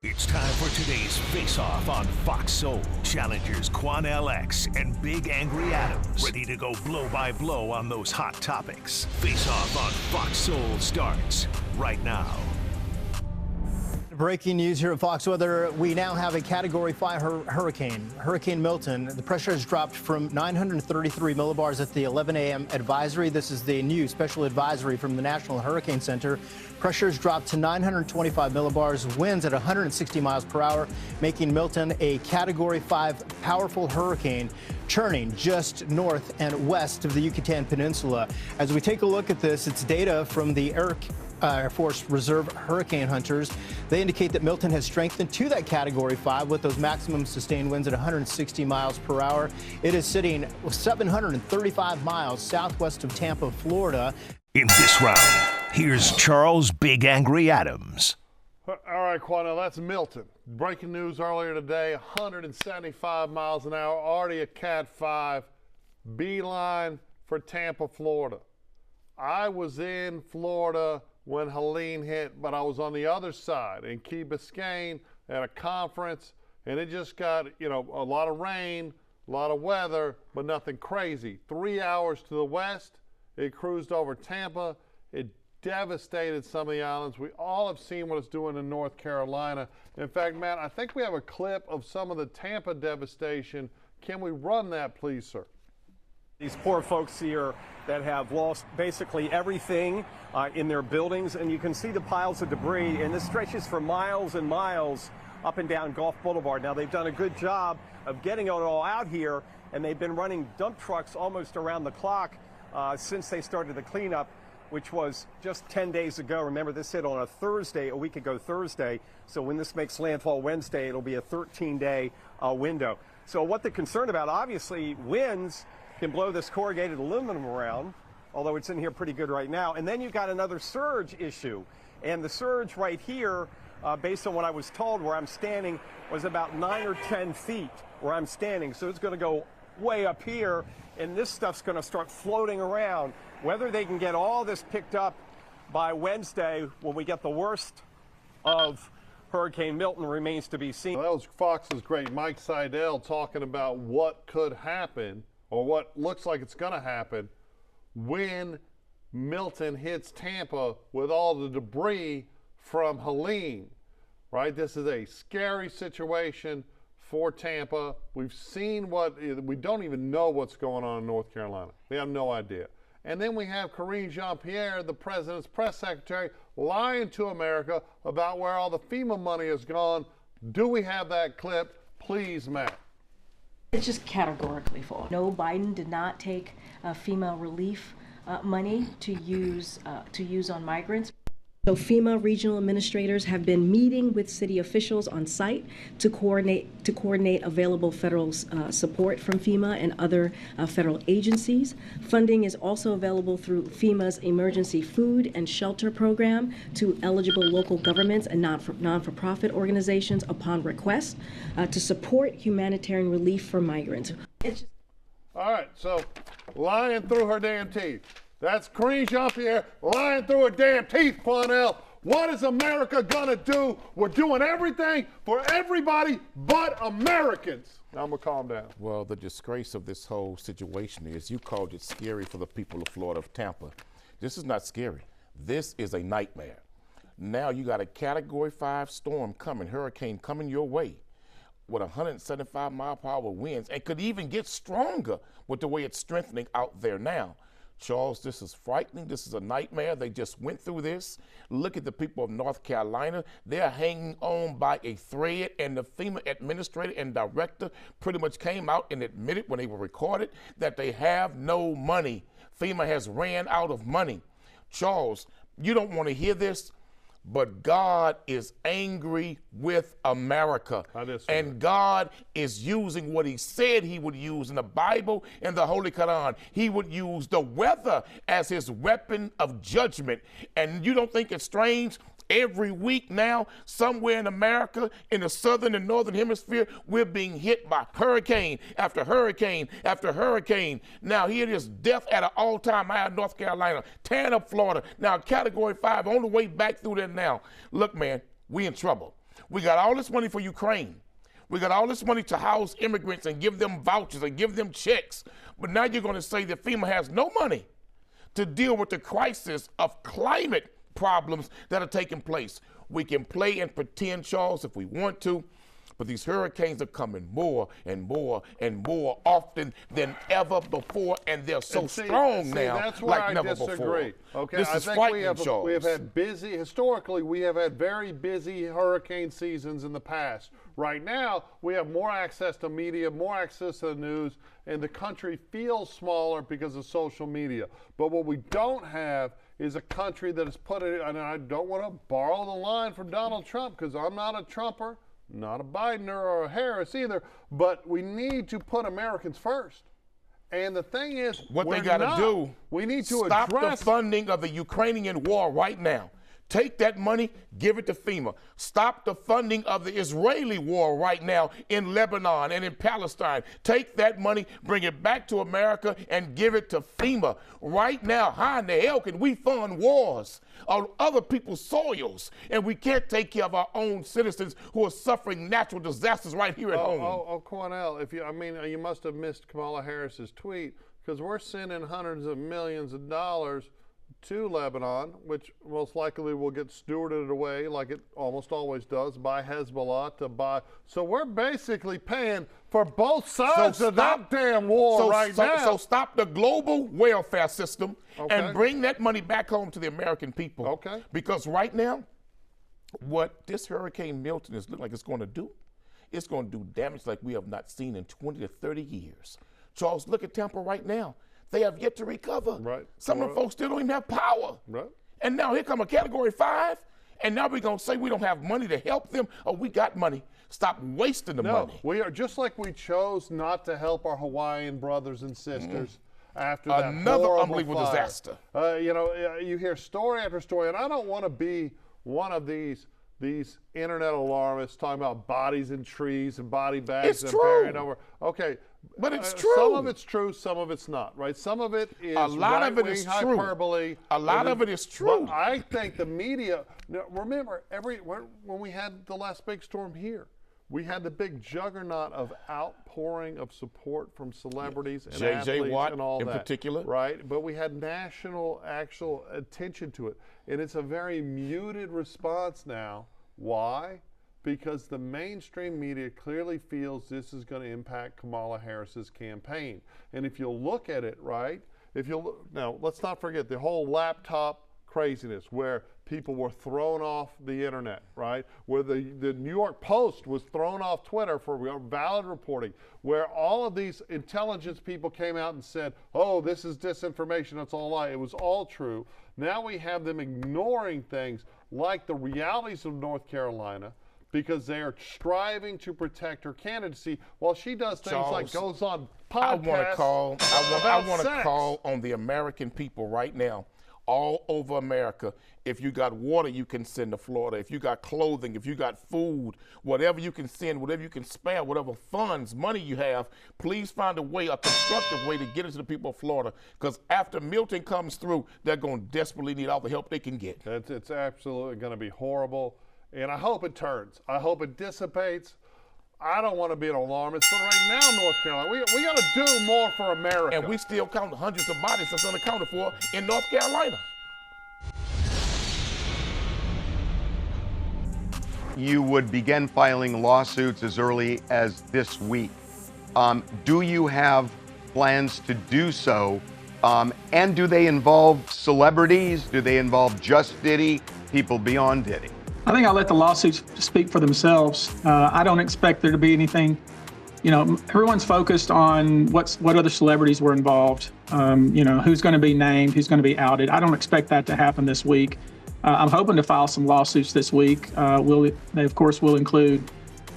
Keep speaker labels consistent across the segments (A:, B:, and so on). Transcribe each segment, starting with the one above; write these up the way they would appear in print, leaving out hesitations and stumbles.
A: It's time for today's face-off on Fox Soul. Challengers Quan LX and Big Angry Adams ready to go blow by blow on those hot topics. Face-off on Fox Soul starts right now.
B: Breaking news here at Fox Weather. We now have a Category 5 hurricane, Hurricane Milton. The pressure has dropped from 933 millibars at the 11 a.m. advisory. This is the new special advisory from the National Hurricane Center. Pressure has dropped to 925 millibars, winds at 160 miles per hour, making Milton a Category 5 powerful hurricane, churning just north and west of the Yucatan Peninsula. As we take a look at this, it's data from the Air Force Reserve Hurricane Hunters. They indicate that Milton has strengthened to that Category 5 with those maximum sustained winds at 160 miles per hour. It is sitting 735 miles southwest of Tampa, Florida.
A: In this round, here's Charles Big Angry Adams.
C: All right, Quanell, that's Milton. Breaking news earlier today, 175 miles an hour, already a Cat 5, beeline for Tampa, Florida. I was in Florida when Helene hit, but I was on the other side in Key Biscayne at a conference, and it just got, a lot of rain, a lot of weather, but nothing crazy. 3 hours to the west, it cruised over Tampa. It devastated some of the islands. We all have seen what it's doing in North Carolina. In fact, Matt, I think we have a clip of some of the Tampa devastation. Can we run that, please, sir?
D: These poor folks here that have lost basically everything in their buildings, and you can see the piles of debris, and this stretches for miles and miles up and down Gulf Boulevard. Now, they've done a good job of getting it all out here, and they've been running dump trucks almost around the clock since they started the cleanup, which was just 10 days ago. Remember, this hit on a Thursday, a week ago Thursday, so when this makes landfall Wednesday, it'll be a 13-day window. So what they're concerned about, obviously, winds can blow this corrugated aluminum around, although it's in here pretty good right now. And then you've got another surge issue. And the surge right here, based on what I was told where I'm standing, was about 9 or 10 feet where I'm standing. So it's going to go way up here, and this stuff's going to start floating around. Whether they can get all this picked up by Wednesday when we get the worst of Hurricane Milton remains to be seen.
C: Well, that was Fox's great Mike Seidel talking about what could happen, or what looks like it's going to happen, when Milton hits Tampa with all the debris from Helene, right? This is a scary situation for Tampa. We've seen we don't even know what's going on in North Carolina. We have no idea. And then we have Karine Jean-Pierre, the president's press secretary, lying to America about where all the FEMA money has gone. Do we have that clip? Please, Matt.
E: It's just categorically false. No, Biden did not take FEMA relief money to use on migrants. So FEMA regional administrators have been meeting with city officials on site to coordinate available federal support from FEMA and other federal agencies. Funding is also available through FEMA's emergency food and shelter program to eligible local governments and non-for-profit organizations upon request to support humanitarian relief for migrants.
C: All right, so lying through her damn teeth. That's Karine Jean-Pierre lying through her damn teeth, Quanell. What is America gonna do? We're doing everything for everybody but Americans. Now I'm gonna calm down.
F: Well, the disgrace of this whole situation is you called it scary for the people of Florida, of Tampa. This is not scary. This is a nightmare. Now you got a Category 5 storm coming, hurricane coming your way with 175 mile per hour winds, and could even get stronger with the way it's strengthening out there now. Charles, this is frightening. This is a nightmare. They just went through this. Look at the people of North Carolina. They're hanging on by a thread, and the FEMA administrator and director pretty much came out and admitted when they were recorded that they have no money. FEMA has ran out of money. Charles, you don't want to hear this, but God is angry with America. And God is using what he said he would use in the Bible and the Holy Quran. He would use the weather as his weapon of judgment. And you don't think it's strange? Every week now, somewhere in America, in the southern and northern hemisphere, we're being hit by hurricane after hurricane after hurricane. Now here it is, death at an all-time high in North Carolina, tearing up Florida. Now Category 5 on the way back through there now. Look, man, we in trouble. We got all this money for Ukraine. We got all this money to house immigrants and give them vouchers and give them checks. But now you're going to say that FEMA has no money to deal with the crisis of climate problems that are taking place. We can play and pretend, Charles, if we want to, but these hurricanes are coming more and more and more often than ever before, and they're so strong now,
C: that's where
F: like
C: I
F: never
C: disagree.
F: before.
C: Okay,
F: This
C: I
F: is
C: think
F: frightening, Charles.
C: we have had historically, we have had very busy hurricane seasons in the past. Right now, we have more access to media, more access to the news, and the country feels smaller because of social media. But what we don't have is a country that has put it, and I don't want to borrow the line from Donald Trump because I'm not a Trumper, not a Bidener or a Harris either, but we need to put Americans first. And the thing is,
F: what they got to do,
C: we need to
F: stop
C: address
F: the funding of the Ukrainian war right now. Take that money, give it to FEMA. Stop the funding of the Israeli war right now in Lebanon and in Palestine. Take that money, bring it back to America, and give it to FEMA. Right now, how in the hell can we fund wars on other people's soils, and we can't take care of our own citizens who are suffering natural disasters right here at home?
C: Cornell, you must have missed Kamala Harris's tweet, because we're sending hundreds of millions of dollars to Lebanon, which most likely will get stewarded away, like it almost always does, by Hezbollah to buy. So we're basically paying for both sides of that damn war now.
F: So stop the global welfare system and bring that money back home to the American people.
C: Okay.
F: Because right now, what this Hurricane Milton is looking like it's going to do, it's going to do damage like we have not seen in 20 to 30 years. Charles, look at Tampa right now. They have yet to recover.
C: Right.
F: Some of the folks still don't even have power.
C: Right.
F: And now here come a Category 5, and now we're going to say we don't have money to help them. Oh, we got money. Stop wasting the money.
C: We are just like we chose not to help our Hawaiian brothers and sisters after that
F: another
C: horrible
F: unbelievable
C: fire.
F: disaster.
C: You hear story after story, and I don't want to be one of these internet alarmists talking about bodies in trees and body bags
F: It's
C: and buried
F: true.
C: over. Okay.
F: But it's true.
C: Some of it's true, some of it's not, right? Some of it is
F: A lot of it is true.
C: hyperbole.
F: A lot of it is true.
C: But I think the media, remember, when we had the last big storm here, we had the big juggernaut of outpouring of support from celebrities and athletes
F: Watt
C: and all
F: in
C: that.
F: particular.
C: Right? But we had national actual attention to it. And it's a very muted response now. Why? Because the mainstream media clearly feels this is going to impact Kamala Harris's campaign. And if you look at it, right, now let's not forget the whole laptop craziness where people were thrown off the internet, right? Where the New York Post was thrown off Twitter for valid reporting, where all of these intelligence people came out and said, oh, this is disinformation, that's all a lie. It was all true. Now we have them ignoring things like the realities of North Carolina, because they are striving to protect her candidacy while she does things
F: Charles,
C: like goes on
F: I
C: podcasts.
F: want to call on the American people right now, all over America. If you got water, you can send to Florida. If you got clothing, if you got food, whatever you can send, whatever you can spare, whatever funds, money you have, please find a way, a constructive way to get it to the people of Florida. Because after Milton comes through, they're going to desperately need all the help they can get.
C: It's absolutely going to be horrible. And I hope it turns. I hope it dissipates. I don't want to be an alarmist, but right now, North Carolina, we got to do more for America.
F: And we still count hundreds of bodies that's unaccounted for in North Carolina.
G: You would begin filing lawsuits as early as this week. Do you have plans to do so? And do they involve celebrities? Do they involve just Diddy, people beyond Diddy?
H: I think I'll let the lawsuits speak for themselves. I don't expect there to be anything. Everyone's focused on what other celebrities were involved. Who's going to be named, who's going to be outed. I don't expect that to happen this week. I'm hoping to file some lawsuits this week. They of course will include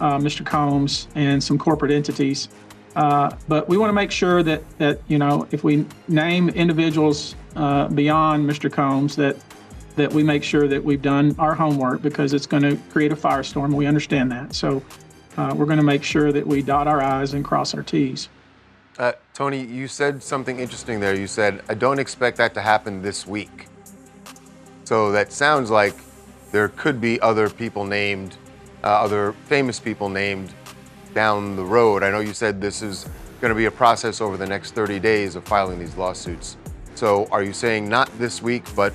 H: Mr. Combs and some corporate entities. But we want to make sure that if we name individuals beyond Mr. Combs, that we make sure that we've done our homework, because it's going to create a firestorm. We understand that. So we're going to make sure that we dot our I's and cross our T's.
I: Tony, you said something interesting there. You said, I don't expect that to happen this week. So that sounds like there could be other people named other famous people named down the road. I know you said this is going to be a process over the next 30 days of filing these lawsuits. So are you saying not this week, but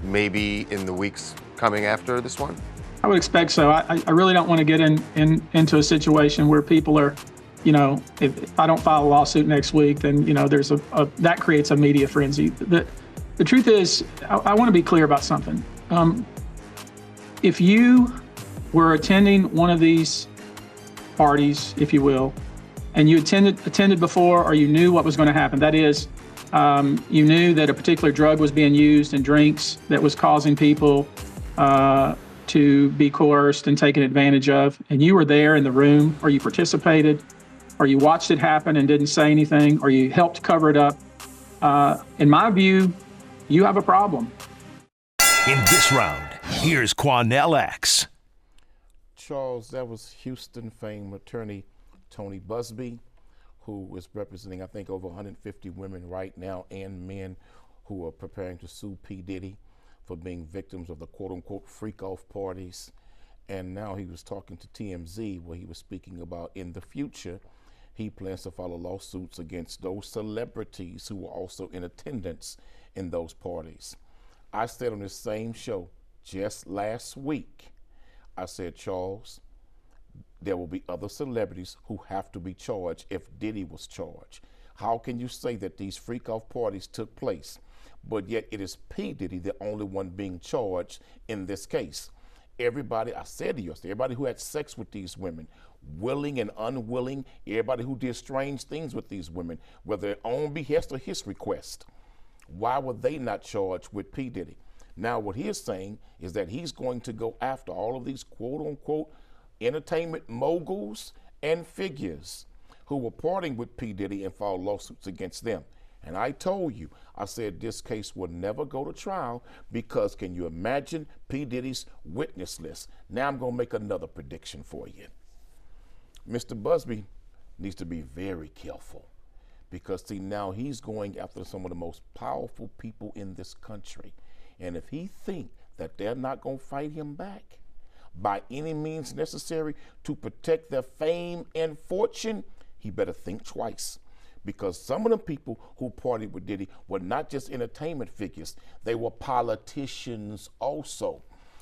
I: maybe in the weeks coming after this one?
H: I would expect so. I really don't want to get into a situation where people are, you know, if I don't file a lawsuit next week, then, you know, there's that creates a media frenzy. The truth is, I want to be clear about something. If you were attending one of these parties, if you will, and you attended before, or you knew what was going to happen, that is, you knew that a particular drug was being used in drinks that was causing people to be coerced and taken advantage of, and you were there in the room, or you participated, or you watched it happen and didn't say anything, or you helped cover it up, in my view, you have a problem.
A: In this round, here's Quanell X.
F: Charles, that was Houston fame attorney Tony Busby, who is representing, I think, over 150 women right now and men who are preparing to sue P. Diddy for being victims of the quote-unquote freak-off parties. And now he was talking to TMZ, where he was speaking about in the future, he plans to file lawsuits against those celebrities who were also in attendance in those parties. I said on this same show just last week, I said, Charles, there will be other celebrities who have to be charged if Diddy was charged. How can you say that these freak-off parties took place, but yet it is P. Diddy, the only one being charged in this case? Everybody, I said to you, everybody who had sex with these women, willing and unwilling, everybody who did strange things with these women, whether their own behest or his request, why were they not charged with P. Diddy? Now what he is saying is that he's going to go after all of these quote-unquote entertainment moguls and figures who were partying with P. Diddy and file lawsuits against them. And I told you, I said this case will never go to trial because can you imagine P. Diddy's witness list? Now I'm going to make another prediction for you. Mr. Busby needs to be very careful because, see, now he's going after some of the most powerful people in this country. And if he thinks that they're not going to fight him back by any means necessary to protect their fame and fortune, he better think twice. Because some of the people who partied with Diddy were not just entertainment figures, they were politicians also.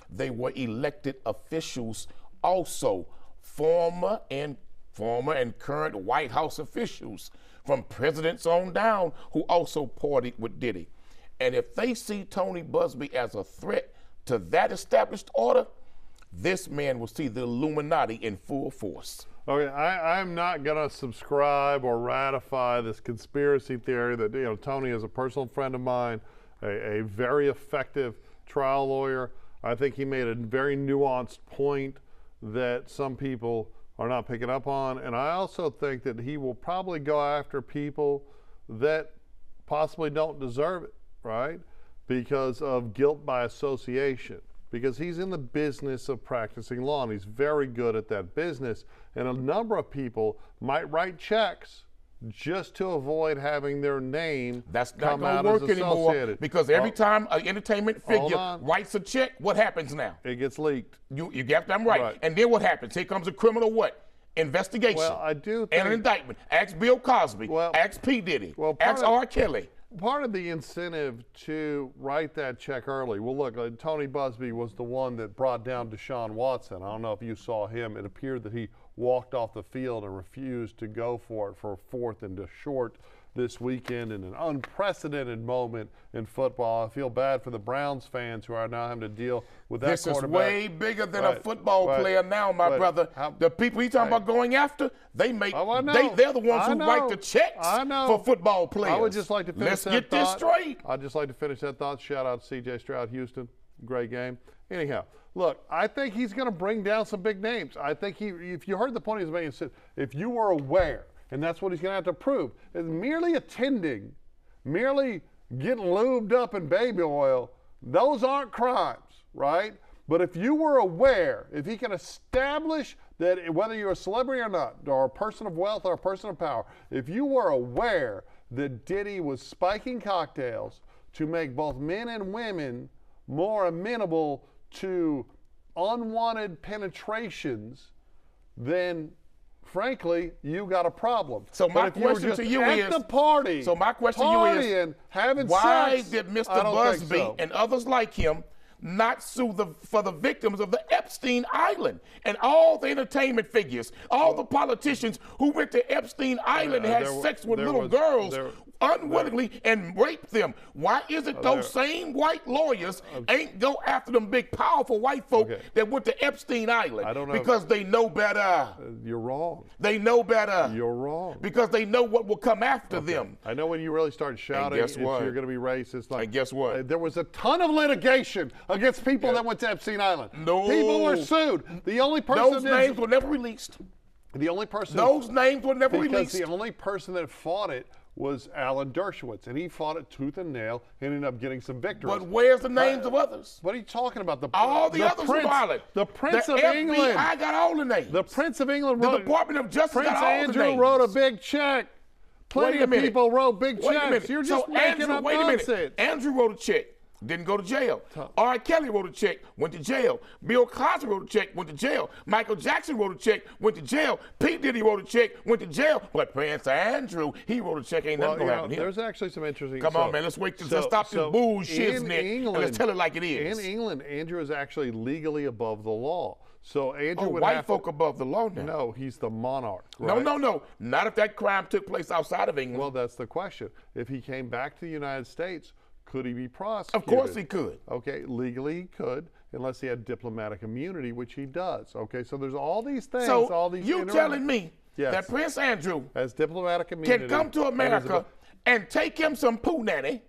F: They were elected officials also, former and current White House officials, from presidents on down, who also partied with Diddy. And if they see Tony Busby as a threat to that established order, this man will see the Illuminati in full force.
C: Okay, I'm not going to subscribe or ratify this conspiracy theory that, you know, Tony is a personal friend of mine, a very effective trial lawyer. I think he made a very nuanced point that some people are not picking up on. And I also think that he will probably go after people that possibly don't deserve it, right? Because of guilt by association. Because he's in the business of practicing law, and he's very good at that business. And a number of people might write checks just to avoid having their name
F: That's not going to work anymore, because every time an entertainment figure writes a check, what happens now?
C: It gets leaked.
F: You get them right. And then what happens? Here comes a criminal what? Investigation.
C: Well, I do think,
F: and an indictment. Ask Bill Cosby. Ask P. Diddy. Ask R. Kelly.
C: Part of the incentive to write that check early, well, look, Tony Busby was the one that brought down Deshaun Watson. I don't know if you saw him. It appeared that he walked off the field and refused to go for it for a 4th and a short this weekend in an unprecedented moment in football. I feel bad for the Browns fans who are now having to deal with that quarterback.
F: This is way bigger than a football player now, my brother. The people he's talking about going after, they're the ones who write the checks for football players.
C: I would just like to finish that thought.
F: Let's get this straight.
C: I'd just like to finish that thought. Shout out to C.J. Stroud, Houston. Great game. Anyhow, look, I think he's going to bring down some big names. I think if you heard the point he was making, if you were aware, and that's what he's going to have to prove, is merely attending, merely getting lubed up in baby oil, those aren't crimes, right? But if you were aware, if he can establish that whether you're a celebrity or not, or a person of wealth or a person of power, if you were aware that Diddy was spiking cocktails to make both men and women more amenable to unwanted penetrations, then frankly, you got a problem.
F: So my
C: but if
F: question to you
C: at
F: is,
C: the party,
F: so my question to you is,
C: having
F: why
C: sex,
F: did Mr.
C: I don't think
F: Busby
C: so.
F: and others like him not sue for the victims of the Epstein Island and all the entertainment figures, all the politicians who went to Epstein Island and had sex with little girls unwillingly and raped them? Why is it those same white lawyers ain't go after them big, powerful white folk that went to Epstein Island?
C: I don't know.
F: Because they know better.
C: You're wrong.
F: They know better.
C: You're wrong.
F: Because they know what will come after them.
C: I know when you really start shouting,
F: guess what?
C: you're going to be racist. Like,
F: And guess what?
C: There was a ton of litigation against people that went to Epstein Island.
F: No.
C: People were sued. The only person
F: Those names were never released.
C: The only person.
F: Those names were never released.
C: Because the only person that fought it was Alan Dershowitz, and he fought it tooth and nail and ended up getting some victories.
F: But where's the names of others?
C: What are you talking about?
F: All the others were violent.
C: The Prince of
F: FBI
C: England.
F: I got all the names.
C: The Prince of England
F: The
C: wrote.
F: Department of Justice
C: Prince
F: got all
C: Andrew
F: the names.
C: wrote a big check. Plenty
F: Wait a
C: of
F: minute.
C: people wrote big
F: Wait a
C: checks.
F: minute.
C: You're just
F: So
C: making
F: Andrew,
C: up
F: wait a minute.
C: nonsense.
F: Andrew wrote a check. Didn't go to jail. R. Kelly wrote a check, went to jail. Bill Cosby wrote a check, went to jail. Michael Jackson wrote a check, went to jail. P. Diddy wrote a check, went to jail. But Prince Andrew, he wrote a check, ain't nothing going to happen here.
C: There's actually some interesting.
F: Come on, man, let's wait till stop this bullshit,
C: in
F: Nick, and let's tell it like it is.
C: In England, Andrew is actually legally above the law. So Andrew would
F: white
C: have
F: folk above the law now.
C: No, he's the monarch. Right?
F: No. Not if that crime took place outside of England.
C: Well, that's the question. If he came back to the United States, could he be prosecuted?
F: Of course he could.
C: Okay, legally he could, unless he had diplomatic immunity, which he does. Okay, so there's all these things.
F: So
C: all these
F: you telling me that Prince Andrew
C: has diplomatic immunity
F: can come to America and take him some poo nanny,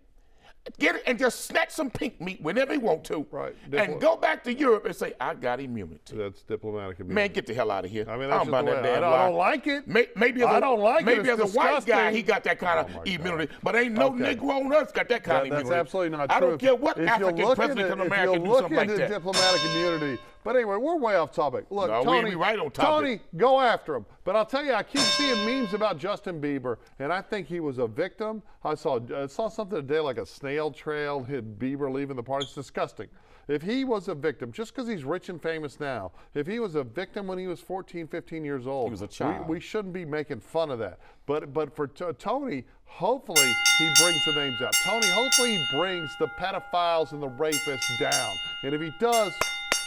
F: get it, and just snatch some pink meat whenever he want to, and go back to Europe and say, I got immunity.
C: That's diplomatic immunity.
F: Man, get the hell out of here.
C: I mean,
F: I
C: that's
F: don't buy
C: just the
F: that
C: way-
F: damn
C: I
F: lie.
C: don't like it.
F: Maybe as
C: I don't like it.
F: Maybe
C: It's
F: as a white guy,
C: disgusting.
F: he got that kind of immunity, but ain't no Negro on earth got that kind of immunity.
C: That's absolutely not true.
F: I don't care what
C: If
F: African
C: you look
F: president
C: into-
F: come to America and
C: if
F: do
C: you
F: something
C: look
F: like
C: into
F: that.
C: diplomatic immunity. But anyway, we're way off topic. Look,
F: No,
C: Tony,
F: we right on topic.
C: Tony, go after him. But I'll tell you, I keep seeing memes about Justin Bieber, and I think he was a victim. I saw something today like a snail trail, hit Bieber leaving the party. It's disgusting. If he was a victim, just because he's rich and famous now, if he was a victim when he was 14, 15 years old,
F: He was a child.
C: we shouldn't be making fun of that. But for Tony, hopefully he brings the names out. Tony, hopefully he brings the pedophiles and the rapists down. And if he does,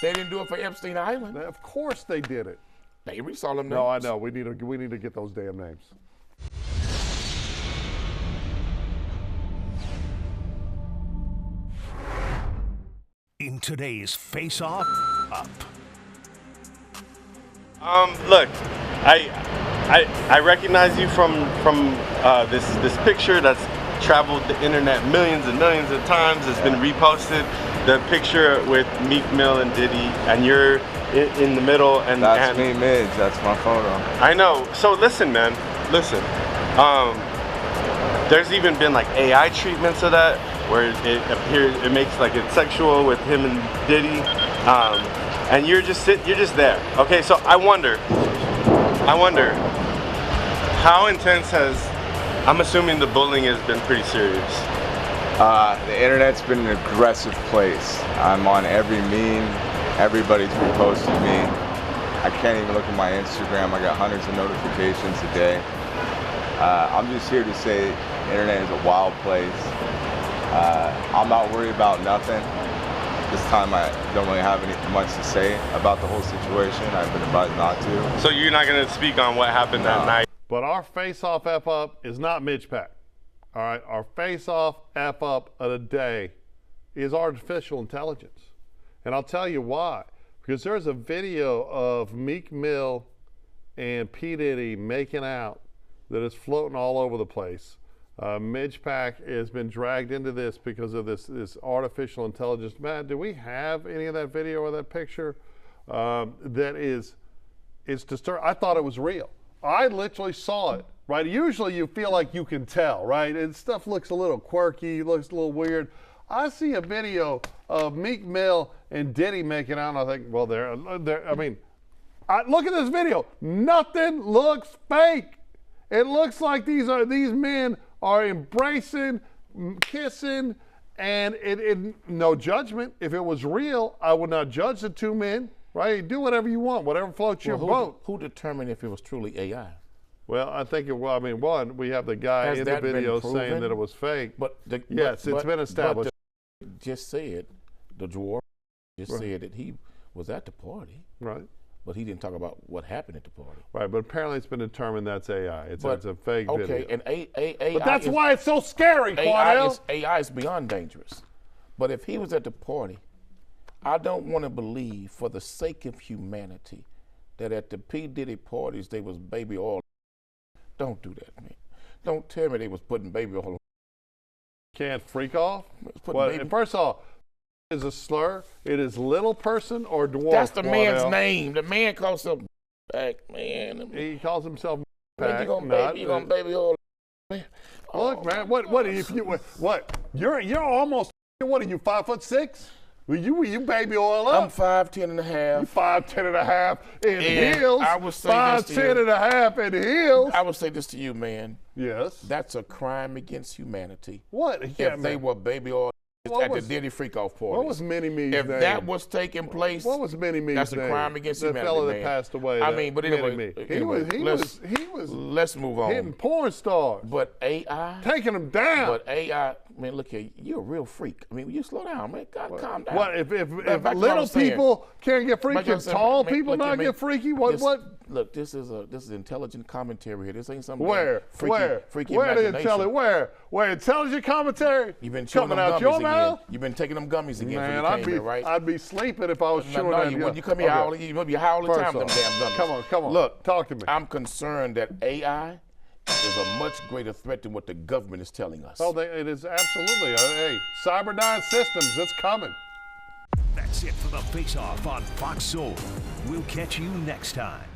F: They didn't do it for Epstein Island.
C: of course they did it.
F: They saw them names.
C: No, I know. We need to get those damn names.
A: In today's Face Off, up.
J: Look, I recognize you from this picture that's traveled the internet millions and millions of times. It's been reposted. The picture with Meek Mill and Diddy, and you're in the middle. And
K: that's me, Midge. That's my photo.
J: I know. So listen, man. Listen. There's even been like AI treatments of that, where it makes like it's sexual with him and Diddy. And you're just there. Okay, so I wonder, how intense I'm assuming the bullying has been pretty serious.
K: The internet's been an aggressive place. I'm on every meme, everybody's reposting me. I can't even look at my Instagram, I got hundreds of notifications a day. I'm just here to say the internet is a wild place. I'm not worried about nothing. This time I don't really have much to say about the whole situation. I've been advised not to.
J: So you're not going to speak on what happened that night?
C: But our face-off F-up is not Midge Pack. All right, our face-off F-up of the day is artificial intelligence. And I'll tell you why. Because there's a video of Meek Mill and P. Diddy making out that is floating all over the place. Midge Pack has been dragged into this because of this artificial intelligence. Matt, do we have any of that video or that picture? That is disturbing. I thought it was real. I literally saw it, right? Usually you feel like you can tell, right? And stuff looks a little quirky, looks a little weird. I see a video of Meek Mill and Diddy making out, and I think, well, look at this video. Nothing looks fake. It looks like these men are embracing, kissing, And no judgment. If it was real, I would not judge the two men, right? Do whatever you want, whatever floats your boat.
F: Who determined if it was truly AI?
C: Well, I think one, we have the guy in the video saying that it was fake. Yes, it's been established.
F: Just said, the dwarf just said that he was at the party.
C: Right.
F: But he didn't talk about what happened at the party.
C: Right, but apparently it's been determined that's AI. It's a fake video.
F: Okay, and AI
C: but that's why it's so scary, Quanell.
F: AI is beyond dangerous. But if he was at the party, I don't want to believe, for the sake of humanity, that at the P. Diddy parties they was baby oil. Don't do that, man. Don't tell me they was putting baby oil on.
C: Can't freak off? Well, first of all, is a slur. It is little person or dwarf.
F: That's the man's name. The man calls himself back, man.
C: He calls himself
F: back. You gonna baby oil?
C: Look, man. What? You're almost. What are you? 5'6"? Will you baby oil up?
F: I'm 5'10" and a half.
C: You 5'10" and a half in heels.
F: I would say
C: 5'10" and a half in heels.
F: I would say this to you, man.
C: Yes.
F: That's a crime against humanity.
C: What?
F: If they were baby oil at the Diddy freak-off party.
C: What was Mini-Me's name?
F: If that was taking place,
C: what was Mini-Me's name?
F: That's a crime against humanity,
C: the fellow
F: man.
C: that passed away.
F: I mean, but anyway,
C: he was.
F: Let's move on.
C: Hitting porn stars.
F: But AI,
C: taking them down.
F: But AI, man, look here, you're a real freak. I mean, will you slow down, man? God, calm down.
C: What if little people can't get freaky? Can tall people not get freaky? What?
F: Look, this is intelligent commentary here. This ain't something.
C: Where
F: freaky
C: the intelligent? Where intelligent commentary?
F: You've been
C: coming out your mouth.
F: You've been taking them gummies again.
C: Man, I'd be sleeping if I was chewing
F: on them. When you come here, you must be high all the time. Them damn gummies.
C: Come on.
F: Look,
C: talk to me.
F: I'm concerned that AI is a much greater threat than what the government is telling us.
C: Oh, it is absolutely. Hey, Cyberdyne Systems, it's coming.
A: That's it for the Face Off on Fox Soul. We'll catch you next time.